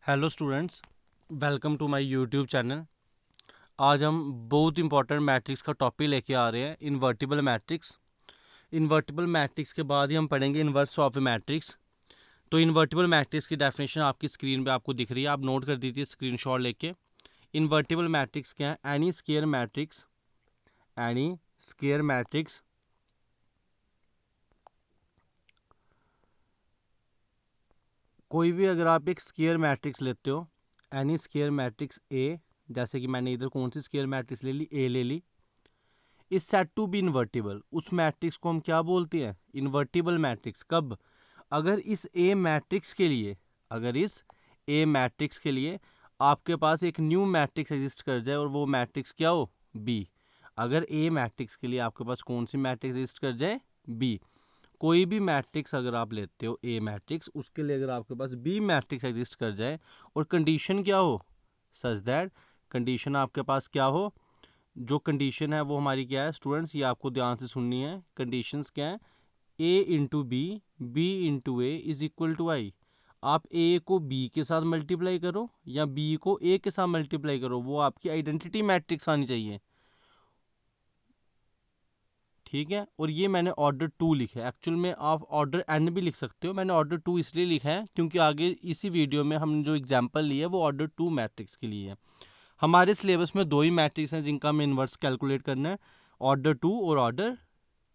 Hello students, welcome to my YouTube channel. आज हम बहुत इंपॉर्टेंट मैट्रिक्स का टॉपिक लेके आ रहे हैं, इन्वर्टिबल मैट्रिक्स। इन्वर्टिबल मैट्रिक्स के बाद ही हम पढ़ेंगे इन्वर्स ऑफ ए मैट्रिक्स। तो इन्वर्टिबल मैट्रिक्स की डेफिनेशन आपकी स्क्रीन पे आपको दिख रही है, आप नोट कर दीजिए स्क्रीनशॉट लेके। इन्वर्टिबल मैट्रिक्स क्या है? N E square matrix, N E square matrix कोई भी अगर आप एक स्क्वायर मैट्रिक्स लेते हो, एनी स्क्वायर मैट्रिक्स ए, जैसे कि मैंने इधर कौन सी स्क्वायर मैट्रिक्स ले ली, ए ले ली, is said to be invertible. उस मैट्रिक्स को हम क्या बोलते हैं? Invertible matrix. कब? अगर इस ए मैट्रिक्स के लिए, अगर इस ए मैट्रिक्स के लिए आपके पास एक न्यू मैट्रिक्स एग्जिस्ट कर जाए और वो मैट्रिक्स क्या हो? बी। अगर ए मैट्रिक्स के लिए आपके पास कौन सी मैट्रिक्स एग्जिस्ट कर जाए? बी। कोई भी मैट्रिक्स अगर आप लेते हो ए मैट्रिक्स, उसके लिए अगर आपके पास बी मैट्रिक्स एग्जिस्ट कर जाए और कंडीशन क्या हो? सच दैट, कंडीशन आपके पास क्या हो? जो कंडीशन है वो हमारी क्या है स्टूडेंट्स? ये आपको ध्यान से सुननी है। कंडीशंस क्या है? A into B, B into A is equal to I. आप ए को बी के साथ मल्टीप्लाई करो या बी को ए के साथ मल्टीप्लाई करो, वो आपकी आइडेंटिटी मैट्रिक्स आनी चाहिए। ठीक है, और ये मैंने ऑर्डर 2 लिखा है। एक्चुअल में आप ऑर्डर एन भी लिख सकते हो, मैंने ऑर्डर 2 इसलिए लिखा है क्योंकि आगे इसी वीडियो में हमने जो एग्जाम्पल लिया है वो ऑर्डर 2 मैट्रिक्स के लिए है। हमारे सिलेबस में दो ही मैट्रिक्स हैं जिनका हमें इन्वर्स कैलकुलेट करना है, ऑर्डर 2 और ऑर्डर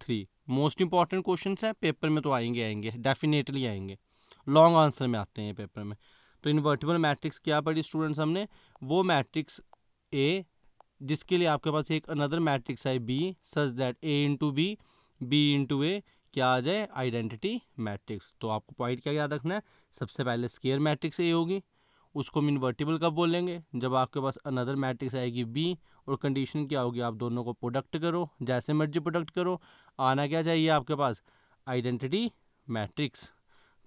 3। मोस्ट इंपॉर्टेंट क्वेश्चन है, पेपर में तो आएंगे आएंगे, डेफिनेटली आएंगे, लॉन्ग आंसर में आते हैं पेपर में। तो इन्वर्टिबल मैट्रिक्स क्या पढ़ी स्टूडेंट्स हमने? वो मैट्रिक्स ए जिसके लिए आपके पास एक अनदर मैट्रिक्स है B, such that A into B, B into A क्या आ जाए? Identity matrix. तो आपको पॉइंट क्या याद रखना है? सबसे पहले स्केयर मैट्रिक्स ए होगी, उसको हम इन्वर्टिबल कब बोलेंगे? जब आपके पास अनदर मैट्रिक्स आएगी बी और कंडीशन क्या होगी? आप दोनों को प्रोडक्ट करो, जैसे मर्जी प्रोडक्ट करो, आना क्या चाहिए आपके पास? Identity matrix.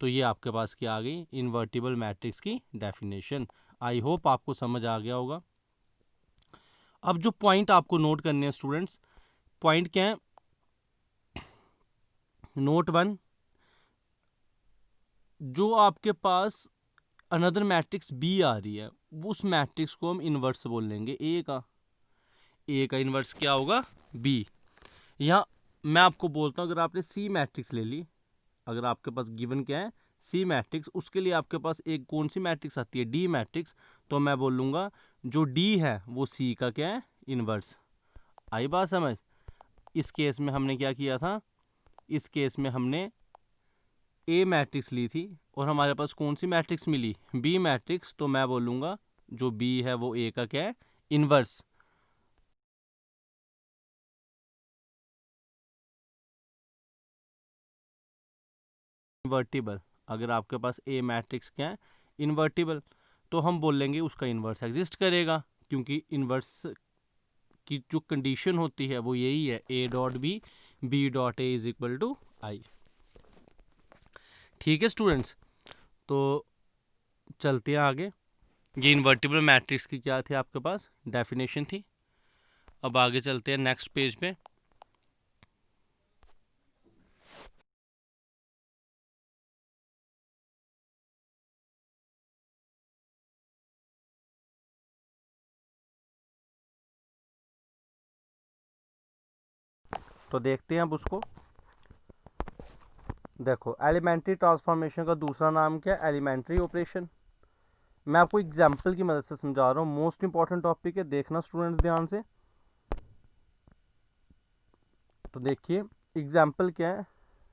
तो ये आपके पास क्या आ गई? इन्वर्टिबल मैट्रिक्स की डेफिनेशन। आई होप आपको समझ आ गया होगा। अब जो पॉइंट आपको नोट करने हैं स्टूडेंट्स, पॉइंट क्या है? नोट 1, जो आपके पास अनदर मैट्रिक्स बी आ रही है, उस मैट्रिक्स को हम इन्वर्स बोल लेंगे ए का। ए का इन्वर्स क्या होगा? बी। यहाँ मैं आपको बोलता हूँ, अगर आपने सी मैट्रिक्स ले ली, अगर आपके पास गिवन क्या है? सी मैट्रिक्स, उसके लिए आपके पास एक कौन सी मैट्रिक्स आती है? D matrix. तो मैं बोल लूँगा जो डी है वो सी का क्या है? इन्वर्स। आई बात समझ? इस केस में हमने क्या किया था? इस केस में हमने ए मैट्रिक्स ली थी और हमारे पास कौन सी मैट्रिक्स मिली? B matrix. तो मैं बोलूँगा जो बी है वो ए का क्या है? इन्वर्स। इन्वर्टिबल। अगर आपके पास ए मैट्रिक्स क्या है? इन्वर्टिबल, तो हम बोल लेंगे उसका इन्वर्स एग्जिस्ट करेगा, क्योंकि इन्वर्स की जो कंडीशन होती है वो यही है, A dot B, B dot A is equal to I. ठीक है स्टूडेंट्स, तो चलते हैं आगे। ये इन्वर्टिबल मैट्रिक्स की क्या थी आपके पास? डेफिनेशन थी। अब आगे चलते हैं नेक्स्ट पेज पे। तो देखते हैं अब उसको। देखो, एलिमेंट्री ट्रांसफॉर्मेशन का दूसरा नाम क्या है? Elementary operation. मैं आपको एग्जाम्पल की मदद से समझा रहा हूँ, मोस्ट इंपॉर्टेंट टॉपिक है, देखना स्टूडेंट्स ध्यान से। तो देखिए एग्जाम्पल क्या है।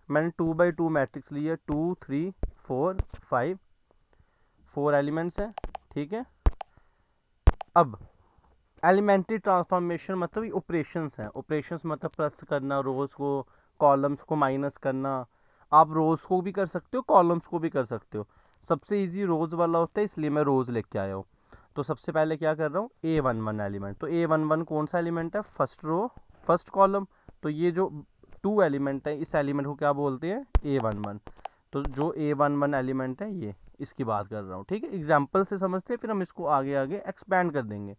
मैंने 2x2 मैट्रिक्स ली है, 2 3 4 5, 4 एलिमेंट्स हैं। ठीक है, अब एलिमेंट्री ट्रांसफॉर्मेशन मतलब ये ऑपरेशंस हैं। ऑपरेशंस मतलब प्लस करना रोज को, कॉलम्स को माइनस करना। आप रोज को भी कर सकते हो, कॉलम्स को भी कर सकते हो। सबसे इजी रोज वाला होता है, इसलिए मैं रोज लेके आया हूँ। तो सबसे पहले क्या कर रहा हूँ? A11 element. तो A11 कौन सा एलिमेंट है? First row, first column. तो ये जो 2 एलिमेंट है, इस एलिमेंट को क्या बोलते हैं? A11। तो जो A11 एलिमेंट है ये, इसकी बात कर रहा हूँ। ठीक है, एग्जाम्पल से समझते हैं, फिर हम इसको आगे आगे एक्सपैंड कर देंगे।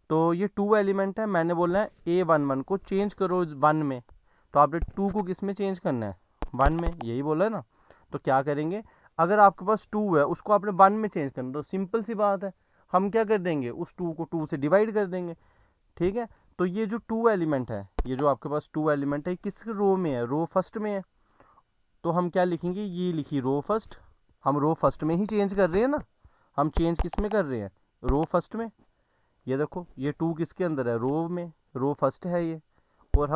तो ये 2 एलिमेंट है, मैंने बोला है A11 को चेंज करो 1 में। तो आपने 2 को किस में चेंज करना है? 1 में, यही बोला है ना। तो क्या करेंगे? अगर आपके पास 2 है, उसको आपने 1 में चेंज करना, तो सिंपल सी बात है, हम क्या कर देंगे, उस 2 को 2 से डिवाइड कर देंगे। ठीक है, तो ये जो 2 एलिमेंट है, ये जो आपके पास 2 एलिमेंट है, किस रो में है, रो फर्स्ट में है। तो हम क्या लिखेंगे, ये लिखी रो फर्स्ट, हम रो फर्स्ट में ही चेंज कर रहे हैं ना, हम चेंज किस में कर रहे हैं, रो फर्स्ट में। ये देखो, ये 2 किसके अंदर है, रो में, रो फर्स्ट है ये। और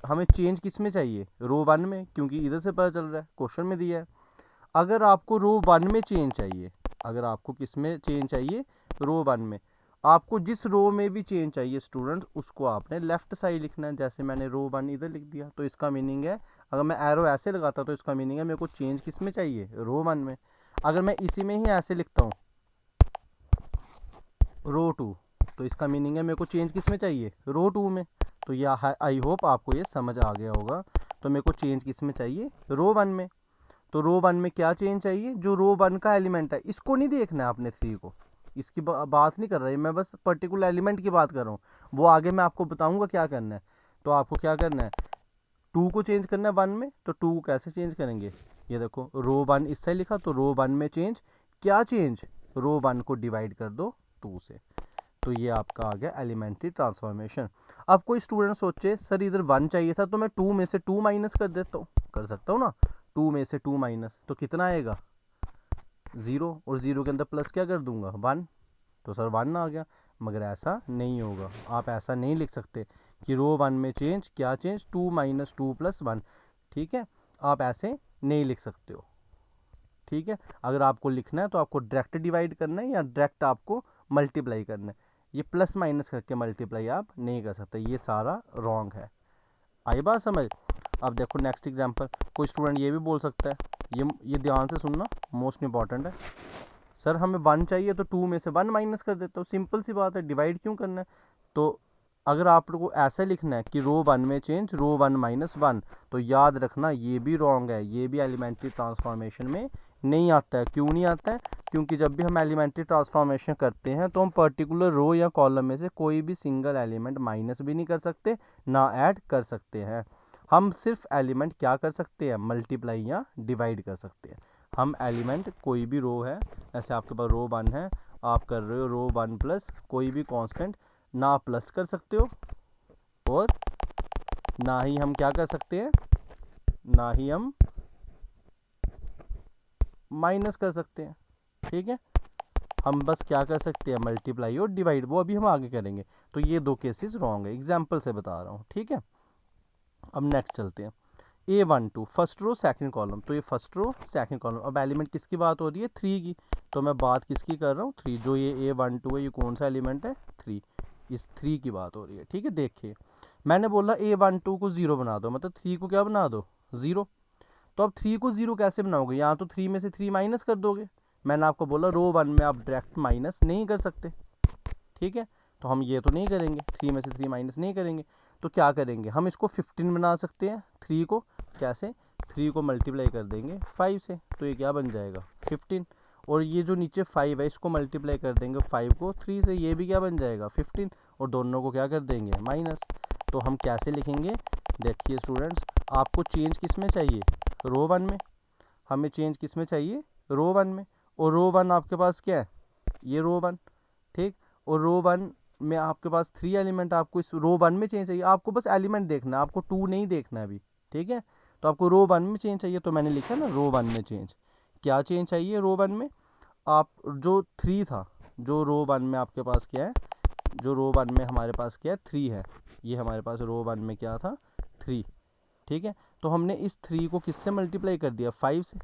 हमें चेंज किस में चाहिए, रो 1 में, क्योंकि इधर से पता चल रहा है, क्वेश्चन में दिया है। अगर आपको रो 1 में चेंज चाहिए, अगर आपको किस में चेंज चाहिए, रो 1 में, आपको जिस रो में भी चेंज चाहिए स्टूडेंट्स, उसको आपने लेफ्ट साइड लिखना है। जैसे मैंने रो 1 इधर लिख दिया, तो इसका मीनिंग है, अगर मैं एरो ऐसे लगाता तो इसका मीनिंग है मेरे को चेंज किस में चाहिए, रो 1 में। अगर मैं इसी में ही ऐसे लिखता हूँ, रो 2, तो इसका मीनिंग है मेरे को चेंज किस में चाहिए, रो 2 में। तो ये आई होप आपको ये समझ आ गया होगा। तो मेरे को चेंज किस में चाहिए, रो 1 में। तो रो 1 में क्या चेंज चाहिए, जो रो 1 का एलिमेंट है, इसको नहीं देखना है आपने 3 को, इसकी बात नहीं कर रही मैं, बस पर्टिकुलर एलिमेंट की बात कर रहा हूँ। वो आगे मैं आपको बताऊंगा क्या करना है। तो आपको क्या करना है, 2 को चेंज करना है 1 में। तो 2 को कैसे चेंज करेंगे, ये देखो, रो 1 इससे लिखा, तो रो 1 में चेंज, क्या चेंज, रो 1 को डिवाइड कर दो 2 से। तो ये आपका आ गया एलिमेंट्री ट्रांसफॉर्मेशन। अब कोई स्टूडेंट सोचे सर इधर 1 चाहिए था, तो मैं 2 में से 2 माइनस कर देता हूँ, कर सकता हूँ ना, 2 में से 2 माइनस, तो कितना आएगा, 0, और 0 के अंदर प्लस क्या कर दूंगा, 1, तो सर 1 आ गया। मगर ऐसा नहीं होगा, आप ऐसा नहीं लिख सकते कि रो 1 में चेंज, क्या चेंज, 2 माइनस 2 प्लस 1। ठीक है, आप ऐसे नहीं लिख सकते हो। ठीक है, अगर आपको लिखना है तो आपको डायरेक्ट डिवाइड करना है, या डायरेक्ट आपको मल्टीप्लाई करना है। ये प्लस माइनस करके मल्टीप्लाई आप नहीं कर सकते, ये सारा रॉन्ग है। आई बात समझ। अब देखो नेक्स्ट एग्जांपल, कोई स्टूडेंट ये भी बोल सकता है, ये ध्यान से सुनना, मोस्ट इंपॉर्टेंट है, सर हमें 1 चाहिए तो 2 में से 1 माइनस कर देता हूँ, सिंपल सी बात है, डिवाइड क्यों करना है। तो अगर आपको ऐसा लिखना है कि रो 1 में चेंज, रो 1 माइनस 1, तो याद रखना ये भी रॉन्ग है, ये भी एलिमेंट्री ट्रांसफॉर्मेशन में नहीं आता है। क्यों नहीं आता है, क्योंकि जब भी हम एलिमेंट्री ट्रांसफॉर्मेशन करते हैं तो हम पर्टिकुलर रो या कॉलम में से कोई भी सिंगल एलिमेंट माइनस भी नहीं कर सकते, ना ऐड कर सकते हैं। हम सिर्फ एलिमेंट क्या कर सकते हैं, मल्टीप्लाई या डिवाइड कर सकते हैं। हम एलिमेंट कोई भी रो है, ऐसे आपके पास रो 1 है, आप कर रहे हो रो 1 प्लस कोई भी कांस्टेंट, ना प्लस कर सकते हो, और ना ही हम क्या कर सकते हैं, ना ही हम माइनस कर सकते हैं। ठीक है, हम बस क्या कर सकते हैं, मल्टीप्लाई और डिवाइड, वो अभी हम आगे करेंगे। तो ये 2 केसेस रॉन्ग है, एग्जाम्पल से बता रहा हूँ। ठीक है, अब नेक्स्ट चलते हैं, A12 first row second column, तो ये फर्स्ट रो सेकंड कॉलम। अब एलिमेंट किसकी बात हो रही है, 3 की, तो मैं बात किसकी कर रहा हूँ, 3। जो ये A12 है, ये कौन सा एलिमेंट है, 3, इस 3 की बात हो रही है। ठीक है, देखिए मैंने बोला A12 को 0 बना दो, मतलब 3 को क्या बना दो, 0। तो अब 3 को 0 कैसे बनाओगे, यहाँ तो 3 में से 3 माइनस कर दोगे। मैंने आपको बोला रो 1 में आप डायरेक्ट माइनस नहीं कर सकते। ठीक है, तो हम ये तो नहीं करेंगे, 3 में से 3 माइनस नहीं करेंगे। तो क्या करेंगे, हम इसको 15 बना सकते हैं, 3 को कैसे, 3 को मल्टीप्लाई कर देंगे 5 से, तो ये क्या बन जाएगा, 15। और ये जो नीचे 5 है, इसको मल्टीप्लाई कर देंगे 5 को 3 से, ये भी क्या बन जाएगा, 15। और दोनों को क्या कर देंगे, माइनस। तो हम कैसे लिखेंगे, देखिए स्टूडेंट्स, आपको चेंज किस में चाहिए, रो 1 में, हमें चेंज किस में चाहिए, रो 1 में। और रो 1 आपके पास क्या है, ये रो 1। ठीक, और रो 1 में आपके पास 3 एलिमेंट, आपको इस रो 1 में चेंज चाहिए, आपको बस एलिमेंट देखना है, आपको 2 नहीं देखना है अभी। ठीक है, तो आपको रो 1 में चेंज चाहिए, तो मैंने लिखा ना रो 1 में चेंज, क्या चेंज चाहिए रो 1 में, आप जो 3 था, जो रो 1 में आपके पास क्या है, जो रो 1 में हमारे पास क्या है, 3 है, ये हमारे पास रो 1 में क्या था, 3। ठीक है, तो हमने इस 3 को किससे मल्टीप्लाई कर दिया, 5 से।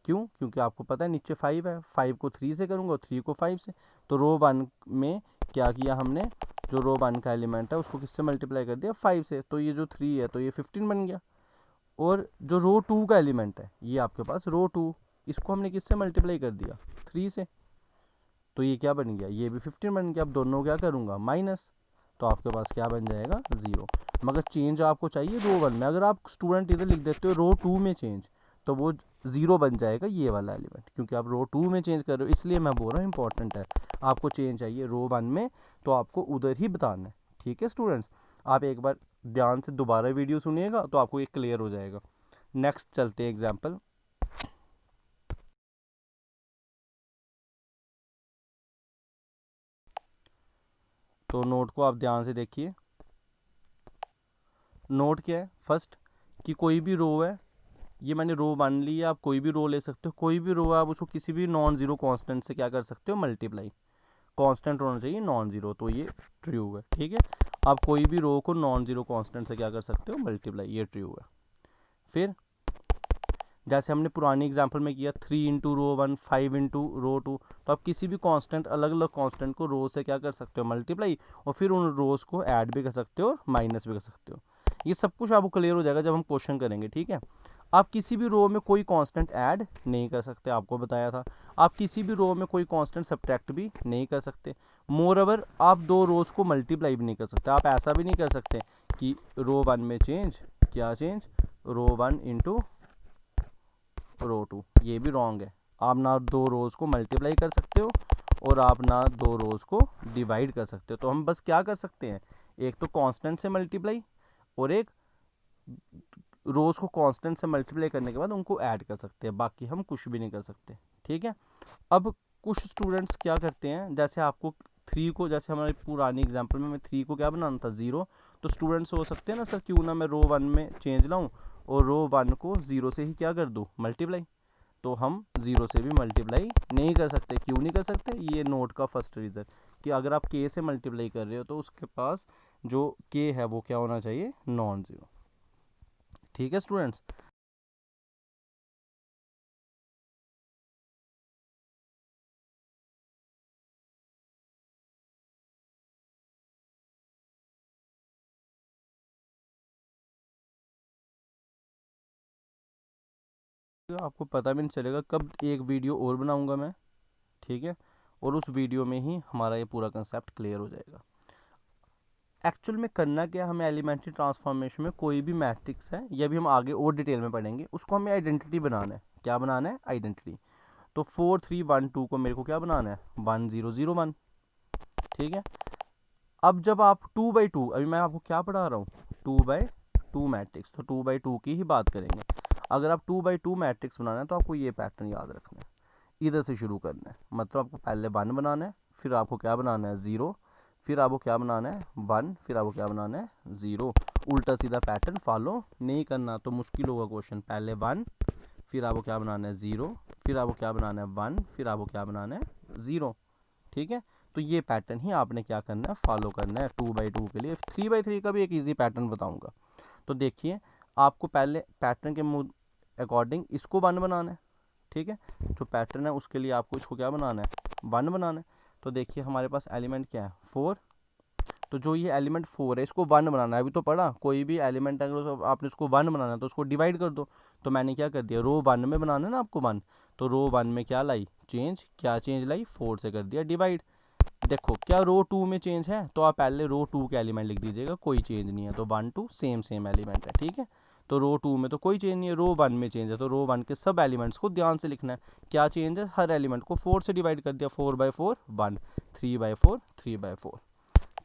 क्यों, क्योंकि आपको पता है नीचे 5 है, 5 को 3 से करूंगा, 3 को 5 से। तो रो 1 में क्या किया हमने, जो रो 1 का एलिमेंट है उसको किससे मल्टीप्लाई कर दिया, 5 से। तो ये जो 3 है, तो ये 15 बन गया। और जो रो 2 का एलिमेंट है, ये आपके पास रो 2, इसको हमने किससे मल्टीप्लाई कर दिया, 3 से। तो ये क्या बन गया, ये भी 15 बन गया। अब दोनों क्या करूंगा, माइनस, तो आपके पास क्या बन जाएगा, 0। मगर चेंज आपको चाहिए रो 1 में, अगर आप स्टूडेंट इधर लिख देते हो रो 2 में चेंज, तो वो 0 बन जाएगा ये वाला एलिमेंट, क्योंकि आप रो 2 में चेंज कर रहे हो, इसलिए मैं बोल रहा हूँ इंपॉर्टेंट है। आपको चेंज चाहिए रो 1 में, तो आपको उधर ही बताना है। ठीक है स्टूडेंट्स, आप एक बार ध्यान से दोबारा वीडियो सुनिएगा तो आपको ये क्लियर हो जाएगा। नेक्स्ट चलते हैं एग्जाम्पल, तो नोट को आप ध्यान से देखिए। नोट क्या है, फर्स्ट कि कोई भी रो है, ये मैंने रो मान ली है, आप कोई भी रो ले सकते हो, कोई भी रो है आप उसको किसी भी नॉन जीरो कांस्टेंट से क्या कर सकते हो, मल्टीप्लाई। कांस्टेंट होना चाहिए नॉन जीरो, तो ये ट्रू है। ठीक है, आप कोई भी रो को नॉन जीरो कांस्टेंट से क्या कर सकते हो, मल्टीप्लाई, ये ट्रू है। फिर जैसे हमने पुरानी एग्जांपल में किया 3 × रो 1 5 × रो 2, तो आप किसी भी कांस्टेंट, अलग अलग कांस्टेंट को रो से क्या कर सकते हो, मल्टीप्लाई, और फिर उन रोज को ऐड भी कर सकते हो और माइनस भी कर सकते हो। ये सब कुछ आपको क्लियर हो जाएगा जब हम क्वेश्चन करेंगे। ठीक है, आप किसी भी रो में कोई कांस्टेंट ऐड नहीं कर सकते, आपको बताया था। आप किसी भी रो में कोई कांस्टेंट सब्ट्रैक्ट भी नहीं कर सकते। मोर ओवर आप दो रोज को मल्टीप्लाई भी नहीं कर सकते। आप ऐसा भी नहीं कर सकते कि रो 1 में चेंज, क्या चेंज, रो 1 इंटू रो 2, ये भी रॉन्ग है। आप ना दो रोज को मल्टीप्लाई कर सकते हो और आप ना दो रोज को डिवाइड कर सकते हो। तो हम बस क्या कर सकते हैं, एक तो कांस्टेंट से मल्टीप्लाई और एक रोज को कांस्टेंट से मल्टीप्लाई करने के बाद उनको ऐड कर सकते हैं, बाकी हम कुछ भी नहीं कर सकते। ठीक है, अब कुछ स्टूडेंट्स क्या करते हैं, जैसे आपको 3 को, जैसे हमारे पुरानी एग्जांपल में मैं 3 को क्या बनाना था, 0, तो स्टूडेंट्स हो सकते हैं ना, सर क्यों ना मैं रो 1 में चेंज लाऊं और रो 1 को 0 से ही क्या कर दूं, मल्टीप्लाई। तो हम 0 से भी मल्टीप्लाई नहीं कर सकते। क्यों नहीं कर सकते, ये नोट का फर्स्ट रीजन कि अगर आप k से मल्टीप्लाई कर रहे हो तो उसके पास जो k है वो क्या होना चाहिए, नॉन जीरो। ठीक है स्टूडेंट्स, आपको पता भी नहीं चलेगा कब एक वीडियो और बनाऊंगा मैं। ठीक है, और उस वीडियो में ही हमारा ये पूरा कंसेप्ट क्लियर हो जाएगा। एक्चुअल में करना क्या, हमें एलिमेंट्री ट्रांसफॉर्मेशन में कोई भी मैट्रिक्स है, ये भी हम आगे और डिटेल में पढ़ेंगे, उसको हमें आइडेंटिटी बनाना है। क्या बनाना है, आइडेंटिटी। तो 4 3 1 2 को मेरे को क्या बनाना है, 1 0 0 1। ठीक है, अब जब आप 2 by 2, अभी मैं आपको क्या पढ़ा रहा हूँ, 2 by 2 मैट्रिक्स, तो 2 by 2 की ही बात करेंगे। अगर आप 2 by 2 मैट्रिक्स बनाना है तो आपको ये पैटर्न याद रखना है, इधर से शुरू करना है। मतलब आपको पहले 1 बनाना है, फिर आपको क्या बनाना है, 0, फिर आपको क्या बनाना है, 1, फिर आपको क्या बनाना है, 0। उल्टा सीधा पैटर्न फॉलो नहीं करना तो मुश्किल होगा क्वेश्चन। पहले 1, फिर आपको क्या बनाना है, 0, फिर आपको क्या बनाना है, 1, फिर आपको क्या बनाना है, 0। ठीक है, तो ये पैटर्न ही आपने क्या करना है, फॉलो करना है 2 by 2 के लिए। 3 by 3 का भी एक इजी पैटर्न बताऊंगा। तो देखिए, आपको पहले पैटर्न के अकॉर्डिंग इसको 1 बनाना है। ठीक है, जो पैटर्न है उसके लिए आपको इसको क्या बनाना है, 1 बनाना है। तो देखिए हमारे पास एलिमेंट क्या है, 4। तो जो ये एलिमेंट 4 है इसको 1 बनाना है। अभी तो पढ़ा, कोई भी एलिमेंट अगर आपने उसको 1 बनाना है तो उसको डिवाइड कर दो। तो मैंने क्या कर दिया, रो 1 में बनाना है ना आपको 1, तो रो 1 में क्या लाई, चेंज, क्या चेंज लाई, 4 से कर दिया डिवाइड। देखो क्या रो 2 में चेंज है, तो आप पहले रो 2 के एलिमेंट लिख दीजिएगा, कोई चेंज नहीं है, तो 1 2 सेम सेम एलिमेंट है। ठीक है, तो रो 2 में तो कोई चेंज नहीं है, रो 1 में चेंज है, तो रो 1 के सब एलिमेंट्स को ध्यान से लिखना है। क्या चेंज है, हर एलिमेंट को 4 से डिवाइड कर दिया, 4 by 4 1, 3 by 4 3 by 4।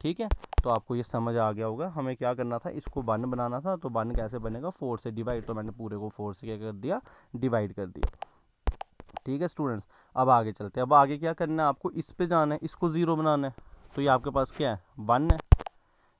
ठीक है, तो आपको ये समझ आ गया होगा हमें क्या करना था, इसको 1 बनाना था। तो 1 कैसे बनेगा, 4 से डिवाइड, तो मैंने पूरे को 4 से क्या कर दिया, डिवाइड कर दिया। ठीक है स्टूडेंट्स, अब आगे चलते हैं। अब आगे क्या करना है, आपको इस पे जाना है, इसको 0 बनाना है। तो ये आपके पास क्या है, 1 है,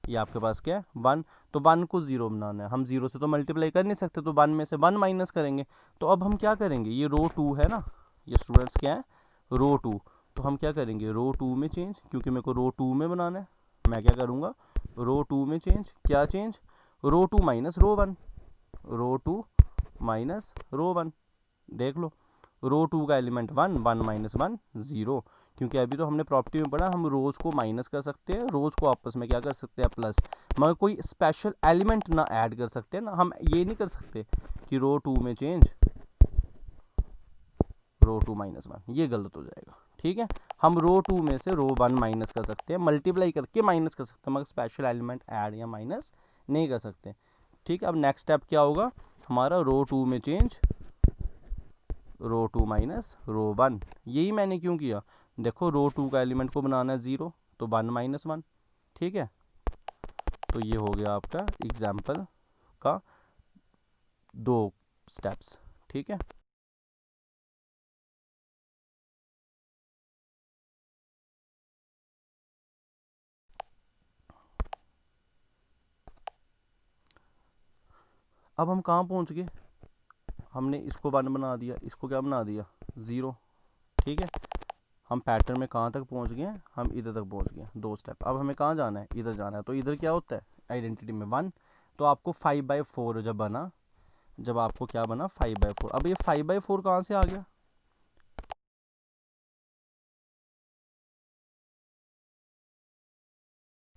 ये आपके पास क्या है, 1। तो 1 को 0 बनाना है, हम 0 से तो मल्टीप्लाई कर नहीं सकते, तो 1 में से 1 माइनस करेंगे। तो अब हम क्या करेंगे, ये रो 2 है ना, ये स्टूडेंट्स क्या है, रो 2। तो हम क्या करेंगे, रो 2 में चेंज, क्योंकि मेरे को रो 2 में बनाना है, मैं क्या करूँगा, रो 2 में चेंज, क्या चेंज, रो 2 माइनस रो 1, रो 2 माइनस रो 1। देख लो, रो 2 का एलिमेंट 1, 1 माइनस 1 0। क्योंकि अभी तो हमने प्रॉपर्टी में पढ़ा, हम रोज को माइनस कर सकते हैं, रोज को आपस में क्या कर सकते हैं, प्लस, मगर कोई स्पेशल एलिमेंट ना ऐड कर सकते हैं ना। हम ये नहीं कर सकते कि रो 2 में चेंज, रो 2 माइनस 1, ये गलत हो जाएगा। ठीक है, हम रो 2 में से रो 1 माइनस कर सकते हैं, मल्टीप्लाई करके माइनस कर सकते हैं, मगर स्पेशल एलिमेंट ऐड या माइनस नहीं कर सकते। ठीक है, अब नेक्स्ट स्टेप क्या होगा हमारा, रो 2 में चेंज, रो 2 माइनस रो 1। यही मैंने क्यों किया, देखो रो 2 का एलिमेंट को बनाना है 0, तो 1 माइनस 1। ठीक है, तो ये हो गया आपका एग्जाम्पल का 2 स्टेप्स। ठीक है, अब हम कहाँ पहुँच गए, हमने इसको 1 बना दिया, इसको क्या बना दिया 0। ठीक है, हम पैटर्न में कहाँ तक पहुँच गए हैं, हम इधर तक पहुँच गए 2 स्टेप। अब हमें कहाँ जाना है, इधर जाना है। तो इधर क्या होता है आइडेंटिटी में 1, तो आपको 5/4 जब बना, जब आपको क्या बना 5/4। अब ये 5/4 कहाँ से आ गया,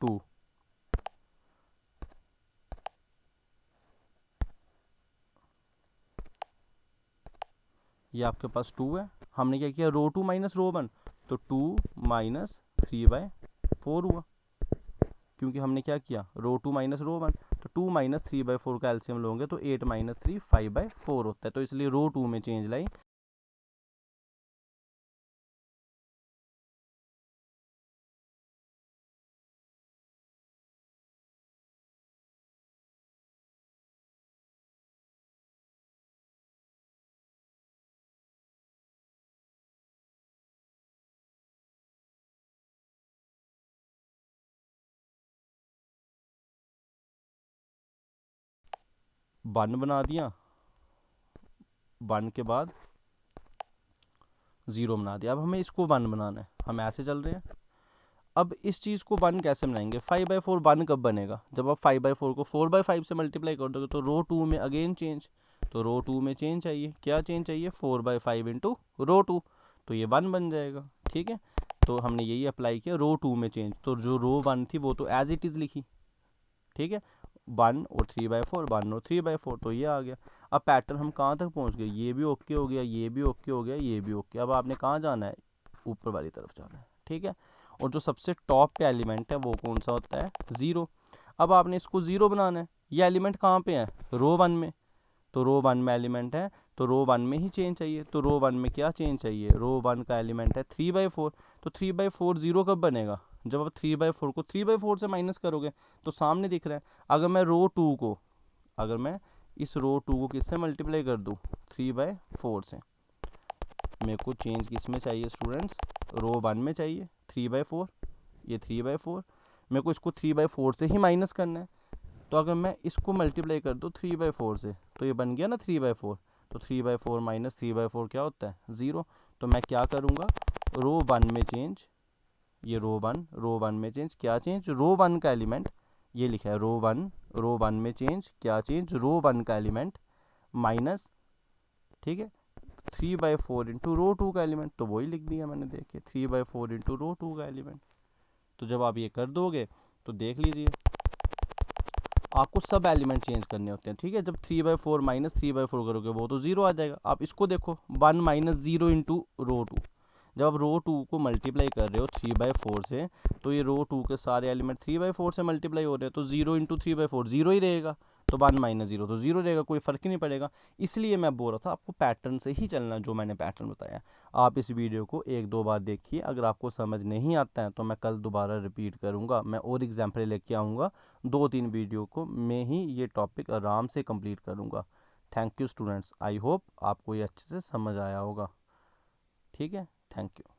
2। ये आपके पास 2 है, हमने क्या किया रो 2 माइनस रो 1, तो 2 माइनस 3/4 हुआ, क्योंकि हमने क्या किया रो 2 माइनस रो 1, तो 2 माइनस 3/4 का एलसीएम लोगे तो 8 माइनस 3 5/4 होता है, तो इसलिए रो 2 में चेंज लाई। वन बना दिया, 1 के बाद 0 बना दिया। अब हमें इसको 1 बनाना है, हम ऐसे चल रहे हैं। अब इस चीज़ को 1 कैसे बनाएंगे, 5/4 1 कब बनेगा, जब आप 5/4 को 4/5 से मल्टीप्लाई कर दोगे, तो रो 2 में अगेन चेंज, तो रो 2 में चेंज चाहिए, क्या चेंज चाहिए 4/5 इंटू रो 2, तो ये 1 बन जाएगा। ठीक है, तो हमने यही अप्लाई किया रो 2 में चेंज, तो जो रो 1 थी वो तो एज इट इज़ लिखी। ठीक है, 1 और 3/4, 1 और 3/4, तो ये आ गया। अब पैटर्न हम कहाँ तक पहुँच गए, ये भी ओके हो गया, ये भी ओके हो गया, ये भी ओके। अब आपने कहाँ जाना है, ऊपर वाली तरफ जाना है। ठीक है, और जो सबसे टॉप पे एलिमेंट है वो कौन सा होता है 0। अब आपने इसको 0 बनाना है, ये एलिमेंट कहाँ पे है रो 1 में, तो रो 1 में एलिमेंट है, तो रो 1 में ही चेंज चाहिए। तो रो 1 में क्या चेंज चाहिए, रो 1 का एलिमेंट है 3/4, तो 3/4 0 कब बनेगा, जब आप 3/4 को 3/4 से माइनस करोगे, तो सामने दिख रहा है। अगर मैं रो 2 को, अगर मैं इस रो 2 को किससे मल्टीप्लाई कर दूँ 3/4 से, मेरे को चेंज किस में चाहिए स्टूडेंट्स, रो 1 में चाहिए 3/4, ये 3/4, मेरे को इसको 3/4 से ही माइनस करना है। तो अगर मैं इसको मल्टीप्लाई कर दूँ 3/4 से, तो ये बन गया ना 3/4, तो 3/4 माइनस 3/4 क्या होता है 0। तो मैं क्या करूँगा रो 1 में चेंज, ये रो 1 में चेंज, क्या चेंज रो 1 का एलिमेंट, ये लिखा है रो 1 में चेंज, क्या चेंज रो 1 का एलिमेंट माइनस, ठीक है 3/4 इंटू रो 2 का एलिमेंट, तो वही लिख दिया मैंने, देखिए 3/4 इंटू रो 2 का एलिमेंट। तो जब आप ये कर दोगे तो देख लीजिए, आपको सब एलिमेंट चेंज करने होते हैं। ठीक है, जब 3/4 माइनस 3/4 करोगे वो तो 0 आ जाएगा। आप इसको देखो 1 माइनस 0 इंटू रो 2, जब आप रो 2 को मल्टीप्लाई कर रहे हो 3/4 से, तो ये रो 2 के सारे एलिमेंट 3/4 से मल्टीप्लाई हो रहे हैं, तो 0 इंटू 3/4 0 ही रहेगा, तो 1 माइनस 0 तो 0 रहेगा, कोई फ़र्क ही नहीं पड़ेगा। इसलिए मैं बोल रहा था आपको पैटर्न से ही चलना, जो मैंने पैटर्न बताया। आप इस वीडियो को 1-2 बार देखिए, अगर आपको समझ नहीं आता है तो मैं कल दोबारा रिपीट करूँगा, मैं और एग्जाम्पल लेके आऊँगा, 2-3 वीडियो को मैं ही ये टॉपिक आराम से कंप्लीट करूँगा। Thank you students, I hope आपको ये अच्छे से समझ आया होगा। ठीक है, थैंक यू।